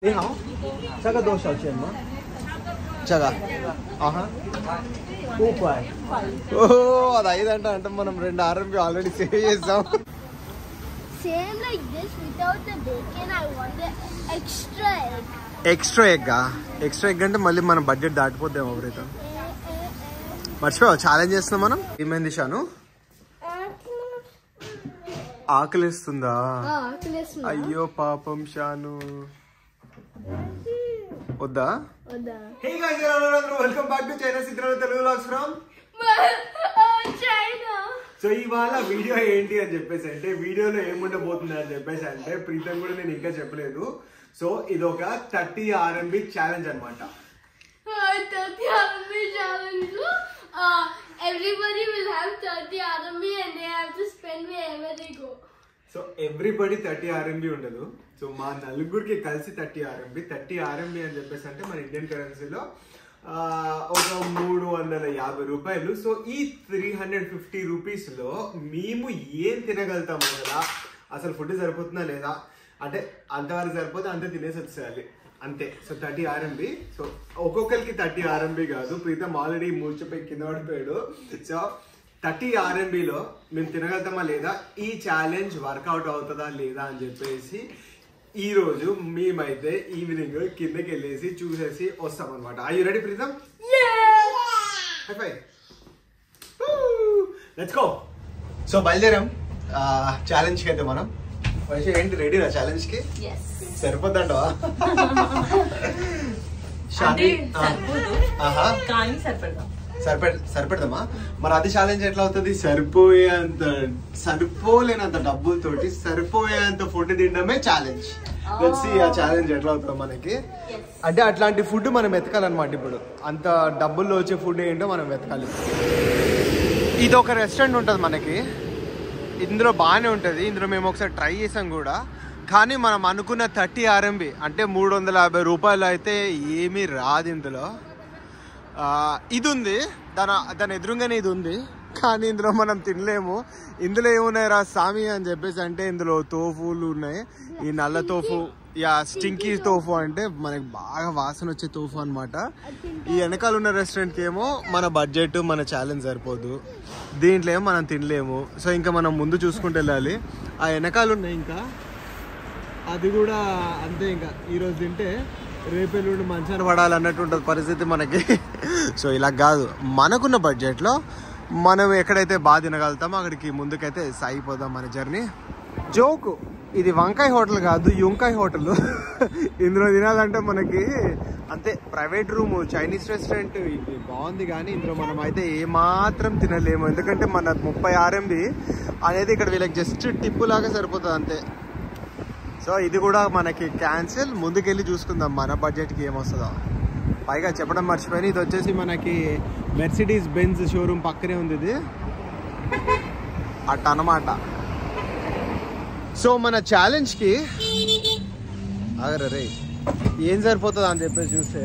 你好，这个多少钱吗？这个5块。ఓహ్ అది 5 అంటే మనం 2 RMB ఆల్రెడీ సేవ్ చేసాం. Same like this without the bacon. I want the extra egg. Extra egg అంటే మళ్ళీ మన బడ్జెట్ దాటిపోద్దాం ప్రీతం. మర్చిపోయావు ఛాలెంజ్ చేస్తున్నాం మనం. ఏమైంది షాను? ఆకలిస్తుందా? అయ్యో పాపం షాను. వద్దా? Hey guys, welcome back to China Siddhartha Telugu vlogs from China. So ఇవాళ వీడియో ఏంటి అని చెప్పేసి అంటే, వీడియోలో ఏముండబోతుంది అని చెప్పేసి అంటే, ప్రీతం కూడా నేను ఇంకా చెప్పలేదు. సో ఇది ఒక 30 RMB ఛాలెంజ్ అనమాట. 30 RMB challenge. Everybody will have 30 RMB and they have to spend wherever they go. So everybody 30 RMB ఉండదు. సో మా నలుగురికి కలిసి 30 RMB అని చెప్పేసి అంటే మన ఇండియన్ కరెన్సీలో ఒక 350 రూపాయలు. సో ఈ 350 రూపీస్లో మేము ఏం తినగలుగుతాం కదా, అసలు ఫుడ్ సరిపోతుందా లేదా అంటే అంతవరకు సరిపోతే అంతే తినేసి వచ్చేయాలి అంతే. So 30 RMB. సో ఒక్కొక్కరికి 30 RMB కాదు, ప్రీతం ఆల్రెడీ మూర్చిపోయి కింద పడిపోయాడు. సో 30 RMBలో మేము తినగలుగుతామా లేదా, ఈ ఛాలెంజ్ వర్కౌట్ అవుతుందా లేదా అని చెప్పేసి ఈరోజు మేమైతే ఈవినింగ్ కిందకి వెళ్ళేసి చూసేసి వస్తాం అనమాట. Are you ready Preetham? High five, let's go. So బయలుదేరాం ఛాలెంజ్కి అయితే మనం. ఏంటి రెడీనా ఛాలెంజ్కి? సరిపోద్దంటవా? సరిపెడదామా? మరి అది ఛాలెంజ్ ఎట్లా అవుతుంది? సరిపోలేనంత డబ్బులతోటి సరిపోయేంత ఫుడ్ తినడమే ఛాలెంజ్. లెట్స్ సీ ఆ ఛాలెంజ్ ఎట్లా అవుతుందో మనకి. అంటే అట్లాంటి ఫుడ్ మనం వెతకాలన్నమాట. ఇప్పుడు అంత డబ్బుల్లో వచ్చే ఫుడ్ ఏంటో మనం వెతకాలి. ఇది ఒక రెస్టారెంట్ ఉంటుంది మనకి, ఇందులో బాగానే ఉంటుంది. ఇందులో మేము ఒకసారి ట్రై చేసాం కూడా. కానీ మనం అనుకున్న 30 RMB అంటే 350 రూపాయలు అయితే ఏమీ రాదు ఇందులో. ఇది ఉంది, దాని ఎదురుగానే ఇది ఉంది, కానీ ఇందులో మనం తినలేము. ఇందులో ఏమున్నాయి రా సామి అని చెప్పేసి అంటే, ఇందులో తోఫులు ఉన్నాయి. ఈ నల్ల తోఫు, స్టింకీ తోఫు అంటే మనకి బాగా వాసన వచ్చే తోఫు అనమాట. ఈ వెనకాల ఉన్న రెస్టారెంట్కి ఏమో మన బడ్జెట్ మన ఛాలెంజ్ సరిపోదు, దీంట్లో ఏమో మనం తినలేము. సో ఇంకా మనం ముందు చూసుకుంటూ వెళ్ళాలి. ఆ వెనకాల ఉన్నాయి, ఇంకా అది కూడా అంతే. ఇంకా ఈరోజు తింటే రేపెల్లుండి మంచాన పడాలన్నట్టు ఉంటుంది పరిస్థితి మనకి. సో ఇలా కాదు, మనకున్న బడ్జెట్లో మనం ఎక్కడైతే బాగా తినగలుగుతామో అక్కడికి ముందుకైతే సాగిపోదాం మన జర్నీ. జోకు, ఇది వంకాయ హోటల్ కాదు, యుంకాయ్ హోటల్. ఇందులో తినాలంటే మనకి అంతే ప్రైవేట్ రూమ్, చైనీస్ రెస్టారెంట్ ఇది బాగుంది, కానీ ఇందులో మనం అయితే ఏమాత్రం తినలేము. ఎందుకంటే మన 30 RMB అనేది ఇక్కడ వీళ్ళకి జస్ట్ టిప్పు లాగా సరిపోతుంది అంతే. సో ఇది కూడా మనకి క్యాన్సిల్. ముందుకెళ్ళి చూసుకుందాం మన బడ్జెట్కి ఏమొస్తుందో. పైగా చెప్పడం మర్చిపోయాను, ఇది వచ్చేసి మనకి మెర్సిడీస్ బెంజ్ షోరూమ్ పక్కనే ఉంది ఇది అట్ట అన్నమాట. సో మన ఛాలెంజ్కి అరే ఏం సరిపోతుందా అని చెప్పేసి చూస్తే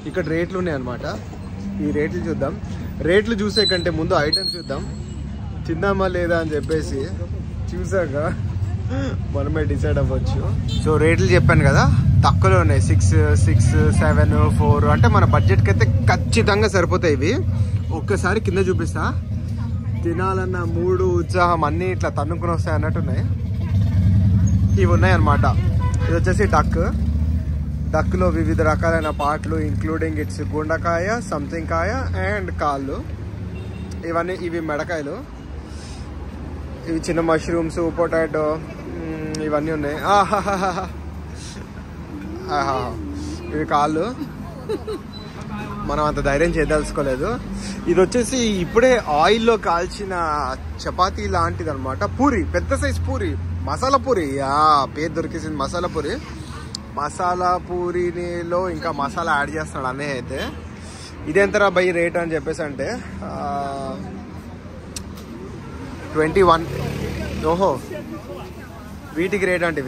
ఇక్కడ రేట్లు ఉన్నాయి అనమాట. ఈ రేట్లు చూద్దాం. రేట్లు చూసే కంటే ముందు ఐటమ్స్ చూద్దాం, తిందామా లేదా అని చెప్పేసి చూసాక మనమే డిసైడ్ అవ్వచ్చు. సో రేట్లు చెప్పాను కదా, తక్కువలో ఉన్నాయి. 6, 7, 4 అంటే మన బడ్జెట్కి అయితే ఖచ్చితంగా సరిపోతాయి ఇవి. ఒక్కసారి కింద చూపిస్తా. తినాలన్న మూడు, ఉత్సాహం అన్నీ ఇట్లా తన్నుకుని వస్తాయి అన్నట్టున్నాయి. ఇవి ఉన్నాయి అన్నమాట. ఇది వచ్చేసి డక్లో వివిధ రకాలైన పార్ట్లు, ఇంక్లూడింగ్ ఇట్స్ గుండకాయ, సంథింగ్ కాయ అండ్ కాళ్ళు. ఇవి మెడకాయలు. ఇవి చిన్న మష్రూమ్స్, పొటాటో, ఇవన్నీ ఉన్నాయి. ఇవి కాళ్ళు. మనం అంత ధైర్యం చేయదలుచుకోలేదు. ఇది వచ్చేసి ఇప్పుడే ఆయిల్లో కాల్చిన చపాతీ లాంటిది అనమాట. పూరి, పెద్ద సైజ్ పూరి, మసాలా పూరి. పేరు దొరికేసింది మసాలా పూరి. మసాలా పూరిలో ఇంకా మసాలా యాడ్ చేస్తున్నాడు అన్నయ్య అయితే. ఇదెంతరా బై రేట్ అని చెప్పేసి అంటే 21. ఓహో, వీటికి రేట్ అంటే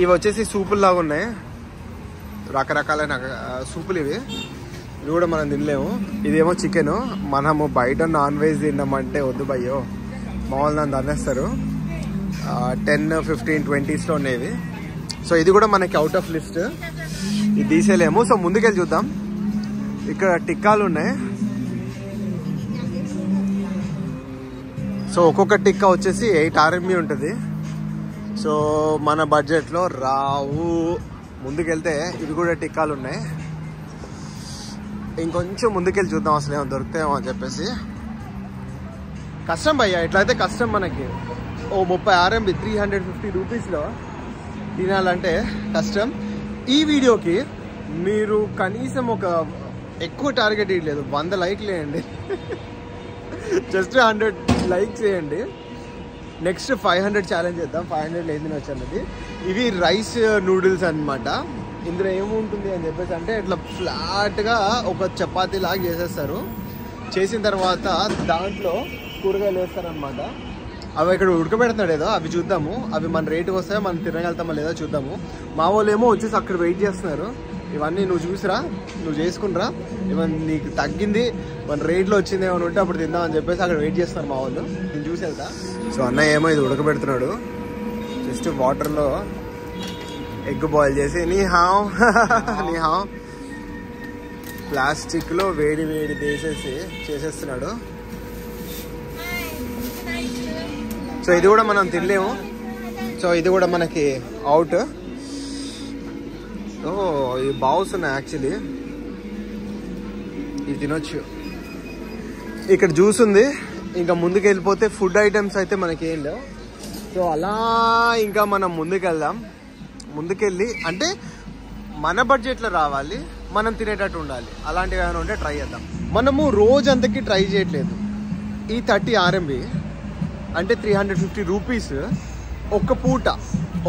ఇవి వచ్చేసి సూపులు లాగా ఉన్నాయి, రకరకాలైన సూపులు. ఇవి కూడా మనం తినలేము. ఇదేమో చికెన్. మనము బయట నాన్ వెజ్ తిన్నామంటే వద్దు భయ్యో, మామూలు నన్ను తన్నేస్తారు. 10, 15, 20s ఉండేవి. సో ఇది కూడా మనకి అవుట్ ఆఫ్ లిస్ట్, ఇది తీసేయలేము. సో ముందుకెళ్ళి చూద్దాం. ఇక్కడ టిక్కాలు ఉన్నాయి. సో ఒక్కొక్క టిక్కా వచ్చేసి 8 RMB ఉంటుంది. సో మన బడ్జెట్లో రావు. ముందుకెళ్తే ఇవి కూడా టిక్కాలు ఉన్నాయి. ఇంకొంచెం ముందుకెళ్ళి చూద్దాం అసలు ఏమో దొరుకుతాయేమో అని చెప్పేసి. కష్టం భయ్యా, ఇట్లయితే కష్టం మనకి. 30 RMB 350 రూపీస్లో తినాలంటే కష్టం. ఈ వీడియోకి మీరు కనీసం ఒక ఎక్కువ టార్గెట్ ఇవ్వలేదు, 100 లైక్లు వేయండి. జస్ట్ 100 లైక్స్ వేయండి. నెక్స్ట్ 500 ఛాలెంజ్ చేద్దాం. 500 ఏది వచ్చినది. ఇవి రైస్ నూడిల్స్ అనమాట. ఇందులో ఏముంటుంది అని చెప్పేసి అంటే ఇట్లా ఫ్లాట్గా ఒక చపాతీ లాగా చేసేస్తారు. చేసిన తర్వాత దాంట్లో కూరగాయలు వేస్తారనమాట. అవి ఇక్కడ ఉడకబెడుతున్నాడు ఏదో, అవి చూద్దాము. అవి మన రేటుకి వస్తాయో మనం తినగలుగుతామో లేదో చూద్దాము. మా వాళ్ళు ఏమో వచ్చేసి అక్కడ వెయిట్ చేస్తున్నారు. ఇవన్నీ నువ్వు చూసిరా, నువ్వు చేసుకునిరా, ఏమన్నా నీకు తగ్గింది మన రేట్లో వచ్చింది ఏమైనా ఉంటే అప్పుడు తిందాం అని చెప్పేసి అక్కడ వెయిట్ చేస్తున్నారు మా వాళ్ళు. నేను చూసి వెళ్తా. సో అన్నయ్య ఏమో ఇది ఉడకబెడుతున్నాడు. జస్ట్ వాటర్లో ఎగ్ బాయిల్ చేసి నీ హావ్ ప్లాస్టిక్లో వేడి వేడి తీసేసి చేసేస్తున్నాడు. సో ఇది కూడా మనం తినలేము. సో ఇది కూడా మనకి అవుట్. ఇవి బాగున్నాయి యాక్చువల్లీ, ఇవి తినొచ్చు. ఇక్కడ జ్యూస్ ఉంది. ఇంకా ముందుకు వెళ్ళిపోతే ఫుడ్ ఐటమ్స్ అయితే మనకి ఏం లేవు. సో అలా ఇంకా మనం ముందుకెళ్దాం. ముందుకెళ్ళి అంటే మన బడ్జెట్లో రావాలి, మనం తినేటట్టు ఉండాలి. అలాంటివి ఏమైనా ఉంటే ట్రై చేద్దాం. మనము రోజంతకి ట్రై చేయట్లేదు. ఈ 30 RMB అంటే 350 రూపీస్ ఒక్క పూట,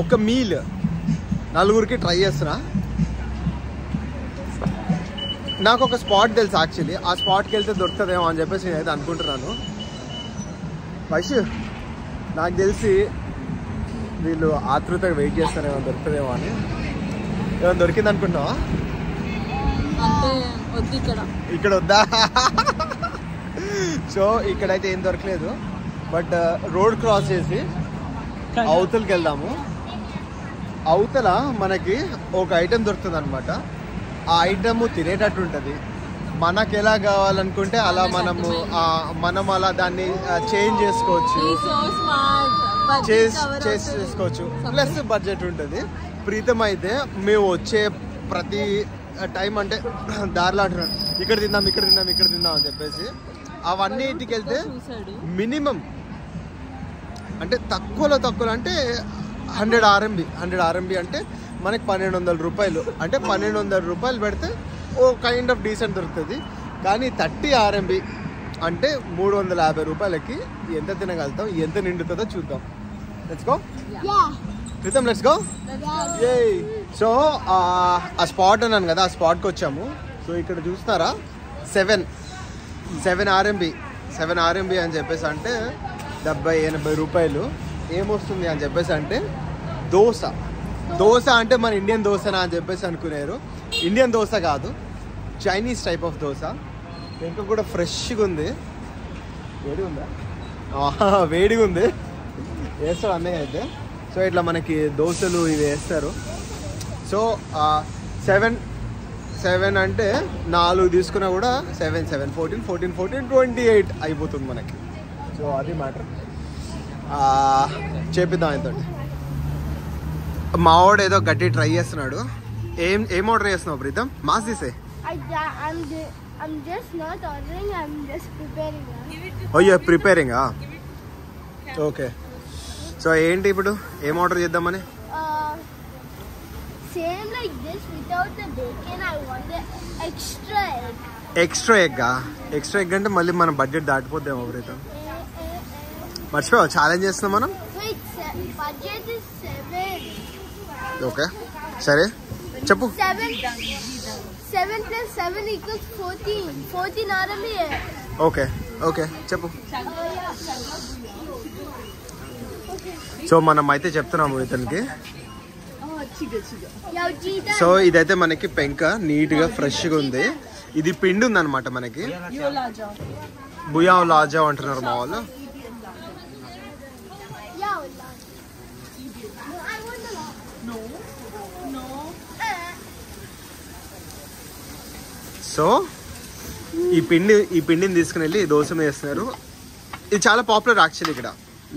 ఒక మీల్ నలుగురికి ట్రై చేస్తున్నా. నాకు ఒక స్పాట్ తెలుసు యాక్చువల్లీ. ఆ స్పాట్కి వెళ్తే దొరుకుతుందేమో అని చెప్పేసి నేనైతే అనుకుంటున్నాను. వైష్ నాకు తెలిసి వీళ్ళు ఆతృతగా వెయిట్ చేస్తారేమో దొరుకుతుందేమో అని. ఏమైనా దొరికింది అనుకుంటున్నావా? ఇక్కడ వద్దా? సో ఇక్కడైతే ఏం దొరకలేదు. బట్ రోడ్ క్రాస్ చేసి అవతలకి వెళ్దాము. అవతల మనకి ఒక ఐటెం దొరుకుతుంది అనమాట. ఆ ఐటమ్ తినేటట్టు ఉంటుంది. మనకు ఎలా కావాలనుకుంటే అలా మనం అలా దాన్ని చేంజ్ చేసుకోవచ్చు, చేసుకోవచ్చు. ప్లస్ బడ్జెట్ ఉంటుంది. ప్రీతం అయితే మేము వచ్చే ప్రతి టైం అంటే దారిలో అంటున్నాను ఇక్కడ తిందాం అని చెప్పేసి అవన్నిటికి వెళ్తే మినిమం అంటే తక్కువలో అంటే 100 RMB అంటే మనకి 1200 రూపాయలు. అంటే 1200 రూపాయలు పెడితే ఓ కైండ్ ఆఫ్ డీసెంట్ దొరుకుతుంది. కానీ 30 RMB అంటే 350 రూపాయలకి ఎంత తినగలుగుతాం, ఎంత నిండుతుందో చూద్దాం. Let's go Preetham, let's go. So ఆ స్పాట్ అన్నాను కదా, ఆ స్పాట్కి వచ్చాము. సో ఇక్కడ చూస్తారా 7 RMB అని చెప్పేసి అంటే 70-80 రూపాయలు. ఏమొస్తుంది అని చెప్పేసి అంటే దోశ అంటే మన ఇండియన్ దోశనా అని చెప్పేసి అనుకునేరు. ఇండియన్ దోశ కాదు, చైనీస్ టైప్ ఆఫ్ దోశ. ఇంకా కూడా ఫ్రెష్గా ఉంది. వేడిగా ఉంది వేస్తాడు అన్నయ్య అయితే. సో ఇట్లా మనకి దోశలు ఇవి వేస్తారు. సో 7 అంటే 4 తీసుకున్నా కూడా 7 14 28 అయిపోతుంది మనకి. సో అది మ్యాటర్. చేపిద్దాం ఆయనతోటి. మావాడు ఏదో గట్టి ట్రై చేస్తున్నాడు. ఏం ఆర్డర్ చేస్తున్నావు ప్రీతం? మాస్ తీసే. I'm just not ordering, I'm just preparing. Oh, you're preparing, okay. So ఏంటి ఇప్పుడు ఏం ఆర్డర్ చేద్దామని? Same like this without the bacon. I want the extra egg. Extra egg అంటే మళ్ళీ మన బడ్జెట్ దాటిపోద్దాం ప్రీతం. మర్చిపోవా ఛాలెంజ్ చేస్తున్నాం మనం. Budget is 7. ఓకే సరే చెప్పు. 7 plus 7 equals 14 RMB. ఓకే చెప్పు. సో మనం అయితే చెప్తున్నాము ఇతనికి. సో ఇదైతే మనకి పెంక నీట్ గా ఫ్రెష్ గా ఉంది. ఇది పిండి ఉంది అనమాట మనకి. బుయావ్ లాజావ్ అంటున్నారు మా వాళ్ళు. సో ఈ పిండిని తీసుకుని వెళ్ళి దోశ మీద వేస్తున్నారు. ఇది చాలా పాపులర్ యాక్చువల్లీ ఇక్కడ.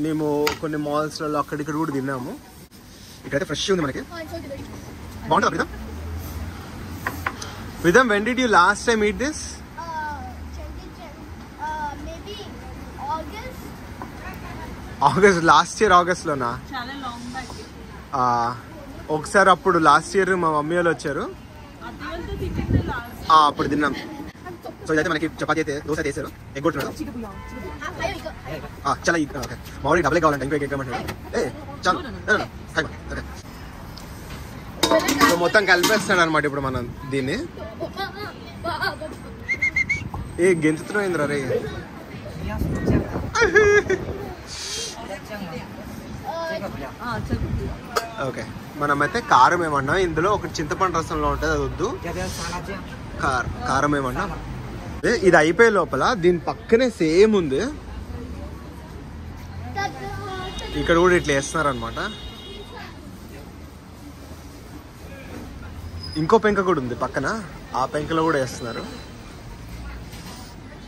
మేము కొన్ని మాల్స్లలో అక్కడిక్కడ కూడా తిన్నాము. ఇక్కడైతే ఫ్రెష్ ఉంది మనకి. బాగుంటుంది Vidham, when did you last time eat this? Maybe August. August, last year August లోనా? చాలా లాంగ్ బ్యాక్. ఒకసారి అప్పుడు లాస్ట్ ఇయర్ మా మమ్మీ వాళ్ళు వచ్చారు, అదివల్తో తింటే లాస్ట్. అప్పుడు తిన్నాం. సో ఇదైతే మనకి చపాతీ అయితే దోశ చేశారు, ఎగ్ కొడుతున్నాడు. చాలా ఓకే, మామూలుగా డబ్బులే కావాలంటే ఇంకో ఎగ్ ఏమంటారు. చాలు ఓకే. సో మొత్తం కలిపేస్తాడు అనమాట ఇప్పుడు మనం దీన్ని. గెంతుతున్నావు ఇంద్ర రే. ఓకే, మనమైతే కారం ఏమన్నా, ఇందులో ఒకటి చింతపండు రసంలో ఉంటుంది, అది వద్దు. కారం ఏమన్నా. ఇది అయిపోయే లోపల దీని పక్కనే సేమ్ ఉంది, ఇక్కడ కూడా ఇట్లా వేస్తున్నారు అనమాట. ఇంకో పెంక కూడా ఉంది పక్కన, ఆ పెంకలో కూడా వేస్తున్నారు.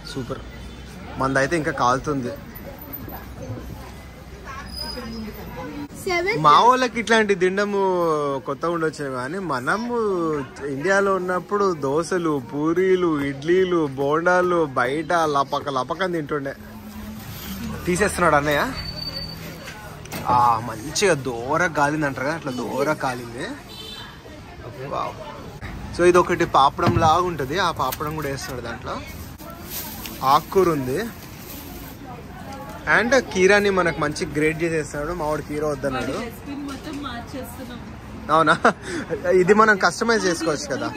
సూపర్. మందైతే ఇంకా కాలుతుంది. మా వాళ్ళకి ఇట్లాంటి తినడము కొత్తగా ఉండొచ్చు, కానీ మనము ఇండియాలో ఉన్నప్పుడు దోశలు, పూరీలు, ఇడ్లీలు, బోండాలు బయట లపకని తింటుండే. తీసేస్తున్నాడు అన్నయ్య. మంచిగా దూర కాలింది అంటారు కదా, అట్లా దూర కాలింది. సో ఇది ఒకటి పాపడం లాగా ఉంటుంది, ఆ పాపడం కూడా వేస్తున్నాడు. దాంట్లో ఆకుకూర ఉంది అండ్ కీరాని మనకు మంచి గ్రేట్ చేసేస్తున్నాడు. మావాడు కీరా వద్దన్నాడు. అవునా, ఇది మనం కస్టమైజ్ చేసుకోవచ్చు కదా.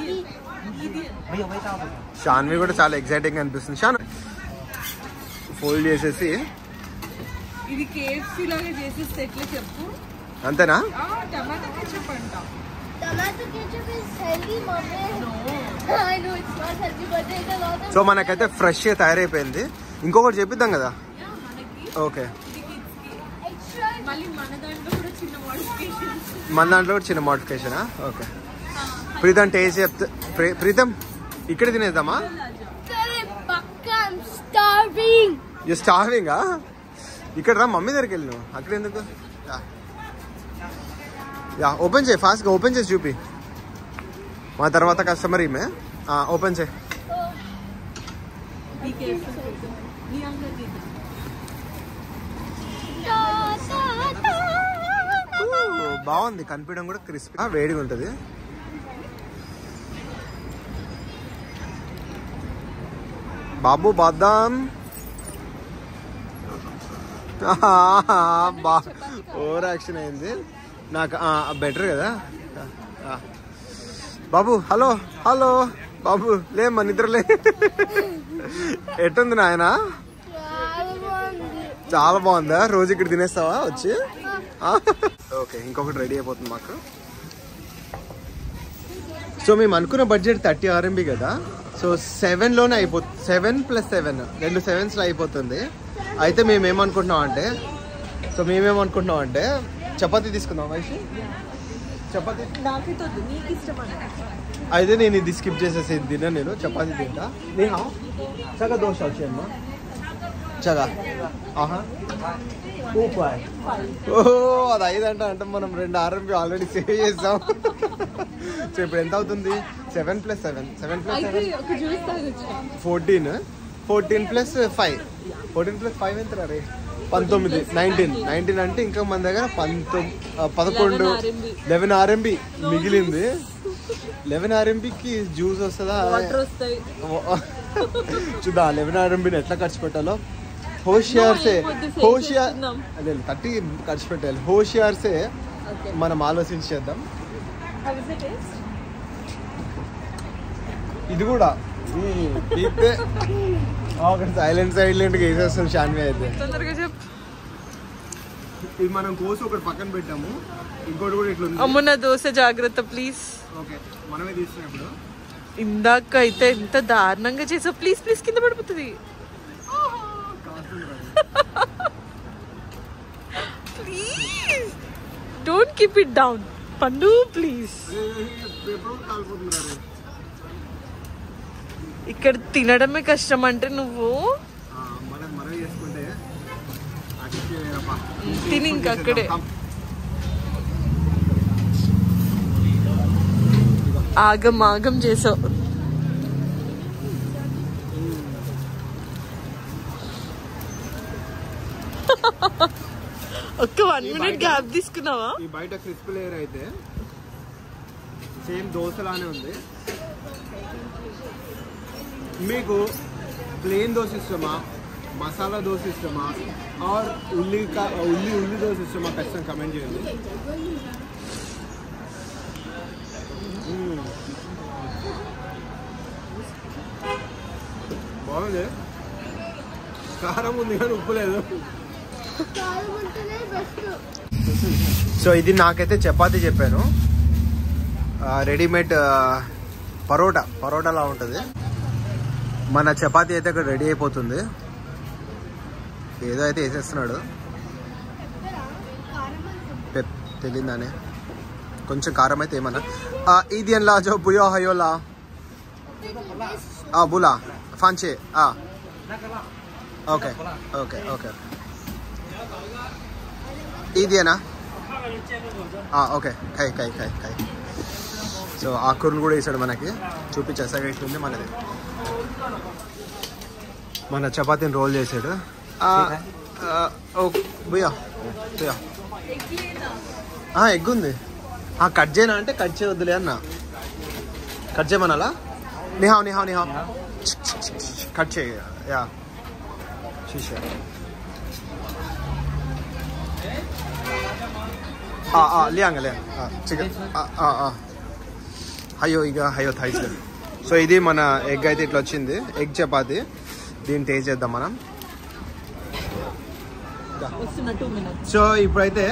షాన్వి కూడా చాలా ఎక్సైటింగ్ అనిపిస్తుంది. షాన్ ఫోల్డ్ చేసేసి ఇది కేఎఫ్సి లాగా చేసేస్తే ఎట్లా చెప్పు. అంతేనా? టమాటా కెచప్ అంట. Tomato ketchup is healthy, mommy. No. I know it's not healthy, but there's a lot of. So మనకైతే ఫ్రెష్ తయారైపోయింది. ఇంకొకటి చెప్పిద్దాం కదా. ఓకే, మళ్ళీ మన దాంట్లో కూడా చిన్న మోడిఫికేషన్. మన దాంట్లో కూడా చిన్న మోడిఫికేషనా? ఓకే. ప్రీతం టేస్ట్ చెప్తే, ప్రీతం ఇక్కడ తినేద్దామా? I'm starving. యూ స్టార్వింగా? ఇక్కడ రా, మమ్మీ దగ్గరికి వెళ్ళి. నువ్వు అక్కడ ఎందుకు? యా ఓపెన్ చేయి, ఫాస్ట్గా ఓపెన్ చేసి చూపి. మా తర్వాత కస్టమర్ ఈమె. ఓపెన్ చేయి. బాగుంది, కనిపించడం కూడా క్రిస్పీ, వేడిగా ఉంటుంది. బాబు బాదాం ఓవర్ యాక్షన్ అయింది. నాకు బెటర్ కదా బాబు. హలో హలో బాబు, లేమ్మా నిద్రలే. ఎట్టుంది నాయన? చాలా బాగుందా? రోజు ఇక్కడ తినేస్తావా వచ్చి? ఓకే, ఇంకొకటి రెడీ అయిపోతుంది మాకు. సో మేము అనుకున్న బడ్జెట్ 30 RMB కదా. సో 7లోనే అయిపోతుంది, 7 + 7 2 7s అయిపోతుంది. అయితే మేమేమనుకుంటున్నాం అంటే చపాతీ తీసుకుందాం. వైషి చపాతీ అయితే నేను ఇది స్కిప్ చేసేసి తిన్నా, నేను చపాతీ తింటా. నేహా చగా దోశ వచ్చేయమ్మా, చగా. ఓహో, అది 5 అంటే మనం 2 RMB ఆల్రెడీ సేవ్ చేస్తాం. సో ఇప్పుడు ఎంత అవుతుంది? 7 + 7 7 + 7 14 14 + 5 14 + 5 ఎంత రే? 19 19 అంటే ఇంకా మన దగ్గర 11 RMB మిగిలింది. 11 RMBకి జ్యూస్ వస్తుందా? చూద్దా 11 RMBని ఎట్లా ఖర్చు పెట్టాలో. హోషియార్సే అదే 30 ఖర్చు పెట్టాలి. హోషియార్సే మనం ఆలోచించి చేద్దాం. ఇది కూడా సైలెంట్గా వేసేస్తాం షాన్వి అయితే. ఇది మనం కోసి ఒకటి పక్కన పెట్టాము, ఇంకోటి కూడా ఇట్లా ఉంది. అమ్మున దోశ జాగ్రత్త ప్లీజ్. ఓకే, మనమే తీసుకున్నప్పుడు ఇందాక అయితే ఎంత దారుణంగా చేసావు. ప్లీజ్ ప్లీజ్ కింద పడిపోతుంది. Please don't keep it down పండు ప్లీజ్. ఇక్కడ తినడమే కష్టం అంటే నువ్వు మనం చేసుకుంటే తిని ఇంకా అక్కడే ఆగం చేసావు. ఒక్క 1 minute గ్యాప్ తీసుకున్నావా? ఈ బయట క్రిస్పీ లేయర్ అయితే సేమ్ దోశలానే ఉంది. మీకు ప్లేన్ దోశ ఇష్టమా, మసాలా దోశ ఇష్టమా, ఆర్ ఉల్లి దోశ ఇష్టమా? ఖచ్చితంగా కమెంట్ చేయండి. బాగుంది, కారం ఉంది కానీ ఉప్పు లేదు. సో ఇది నాకైతే చపాతీ చెప్పాను, రెడీమేడ్ పరోటాలా ఉంటుంది. మన చపాతీ అయితే ఇక్కడ రెడీ అయిపోతుంది. ఏదో అయితే వేసేస్తున్నాడు, తెలియదానే కొంచెం కారం అయితే ఏమన్నా. ఇది అలా జో బుయో హయోలా బులా ఫాంచే. ఓకే ఓకే ఓకే ఇదేనా? ఓకే ఖై ఖై ఖై ఖై. సో ఆకుకూరలు కూడా వేసాడు మనకి, చూపించేసాక ఇట్లుంది మనది. మన చపాతీని రోల్ చేసాడు. భయ్యా భయ్యా ఎగ్ ఉంది. కట్ చేయనా అంటే కట్ చేయవద్దులే అన్న. కట్ చేయమనాలా? నిహావ్ కట్ చేయ. యా శిష్య లేంగా చికెన్ అయ్యో థైస్. సో ఇది మన ఎగ్ అయితే ఇట్లా వచ్చింది, ఎగ్ చపాతి. దీన్ని టేస్ట్ చేద్దాం మనం. సో ఇప్పుడైతే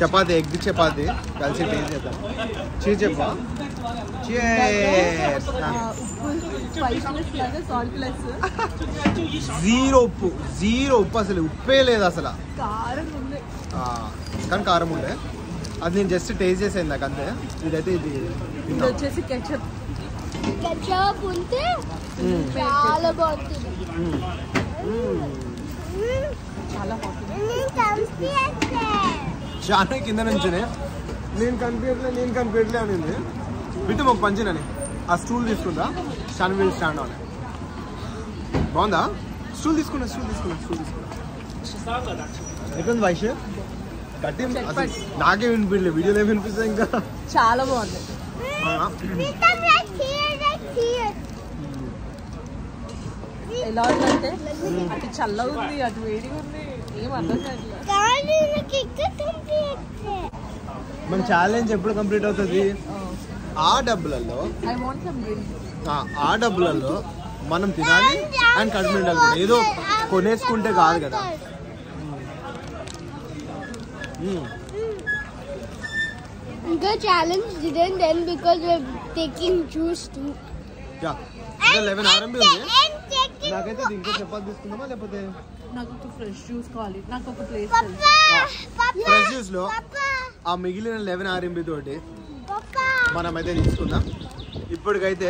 చపాతి, ఎగ్ చపాతి కలిసి టేస్ట్ చేద్దాం. చీజ్ చెప్పా. జీరో ఉప్పు అసలు ఉప్పే లేదు అసలు. కానీ కారం ఉండే, అది నేను జస్ట్ టేస్ట్ చేసాను నాకు అంతే. ఇదైతే ఇది వచ్చేసి కెచప్ ఉంటే చాలా బాగుంటుంది. చాలా కింద నుంచినే నేను కనిపించలే అనింది. బిట్టు మాకు పంచినని ఆ స్టూల్ తీసుకుందా, స్టాండ్ వీల్ స్టాండ్ అని. బాగుందా? స్టూల్ తీసుకున్నా ఎట్లుంది వైష్? గట్టి నాకే వినిపించలేదు, వీడియోలో ఏమి వినిపిస్తుంది. ఇంకా చాలా బాగుంది. ఎలా ఉందంటే అటు చల్లగా ఉంది, అటు వేడిగా ఉంది, ఏం అర్థం కావట్లేదు. మన ఛాలెంజ్ ఎప్పుడు కంప్లీట్ అవుతుంది? ఆ డబ్బులలో మనం తినాలి అండ్ కడుపు నిండాలి. ఏదో కొనేసుకుంటే కాదు కదా. The challenge didn't end because we're taking juice too. Yeah. 11 RMB ఉంది. నాకైతే ఇంకో చపాతీ తీసుకుందామా లేకపోతే? నాకు ఒక ఫ్రెష్ జ్యూస్ కావాలి. నాకు ఒక ప్లేస్ ఫ్రెష్ జ్యూస్ లో ఆ మిగిలిన 11 RMB తోటి మనమైతే తీసుకుందాం. ఇప్పటికైతే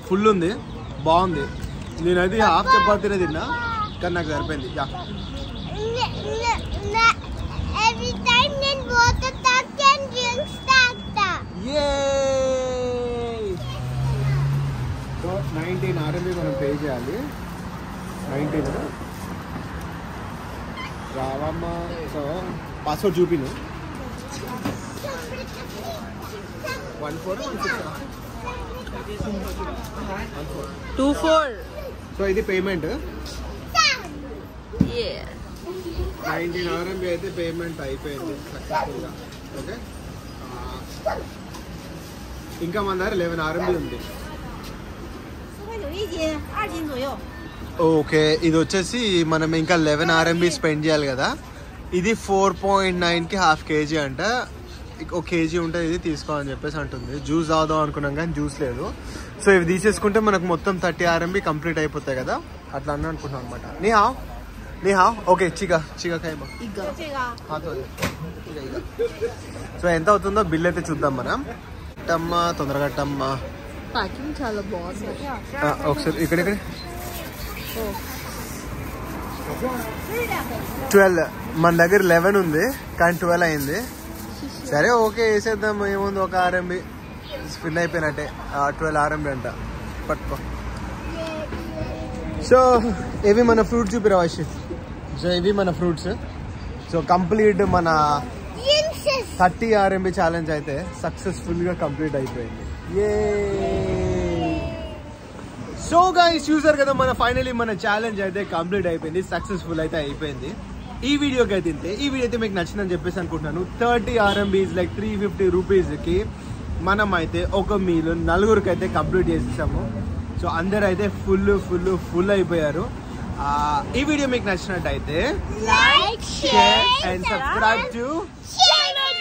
ఫుల్ ఉంది, బాగుంది. నేనైతే హాఫ్ చపాతీనే తిన్నా, కానీ నాకు సరిపోయింది. Every time then water tap and drinks tap. Yay! So 19 RMB మనం పే చేయాలి. 19 రావమ్మ. సో పాస్వర్డ్ చూపిను. 14 సో ఇది పేమెంట్. 19 RMB అయితే పేమెంట్ అయిపోయింది సక్సెస్ఫుల్గా. ఓకే, ఇంకా మన దగ్గర 11 RMB ఉంది. ఓకే, ఇది వచ్చేసి మనం ఇంకా 11 RMB స్పెండ్ చేయాలి కదా. ఇది 4.9కి హాఫ్ కేజీ అంట. ఒక కేజీ ఉంటుంది, ఇది తీసుకోవాలని చెప్పేసి అంటుంది. జ్యూస్ తాగుదాం అనుకున్నాం కానీ జ్యూస్ లేదు. సో ఇవి తీసేసుకుంటే మనకు మొత్తం 30 RMB కంప్లీట్ అయిపోతాయి కదా, అట్లా అని అనుకుంటున్నాం అనమాట. నీహా ఓకే. చిగా ఖైమా. సో ఎంత అవుతుందో బిల్ అయితే చూద్దాం మనం. టమ్మా తొందరగా టమ్మా. ప్యాకింగ్ చాలా బాగుంది. ఒకసారి ఇక్కడ 12 మన దగ్గర 11 ఉంది కానీ 12 అయింది. సరే ఓకే వేసేద్దాం, ఏముంది ఒక RMB స్పిన్ అయిపోయినట్టే. 12 RMB అంట. పట్టుకో. సో ఇవి మన ఫ్రూట్స్ చూపిరా వర్షి. సో ఇవి మన ఫ్రూట్స్. సో కంప్లీట్ మన 30 RMB ఛాలెంజ్ అయితే సక్సెస్ఫుల్గా కంప్లీట్ అయిపోయింది. సో గైస్ చూసారు కదా, మన ఫైనలీ మన ఛాలెంజ్ అయితే కంప్లీట్ అయిపోయింది, సక్సెస్ఫుల్ అయితే అయిపోయింది. ఈ వీడియోకి అయితే మీకు నచ్చిందని చెప్పేసి అనుకుంటున్నాను. 30 RMB లైక్ 350 రూపీస్కి మనం అయితే ఒక మీల్ 4గురికి అయితే కంప్లీట్ చేసేసాము. సో అందరు అయితే ఫుల్ అయిపోయారు. ఈ వీడియో మీకు నచ్చినట్టయితే like, share and subscribe to channel